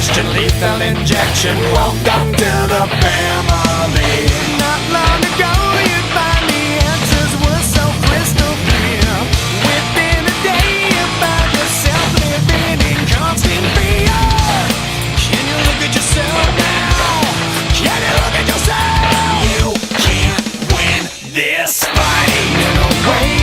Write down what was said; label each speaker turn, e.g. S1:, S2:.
S1: question, lethal injection. Welcome to the family.
S2: Not long ago you'd find the answers were so crystal clear. Within a day you found yourself living in constant fear. Can you look at yourself now? Can you look at yourself?
S1: You can't win this fight.
S2: In a way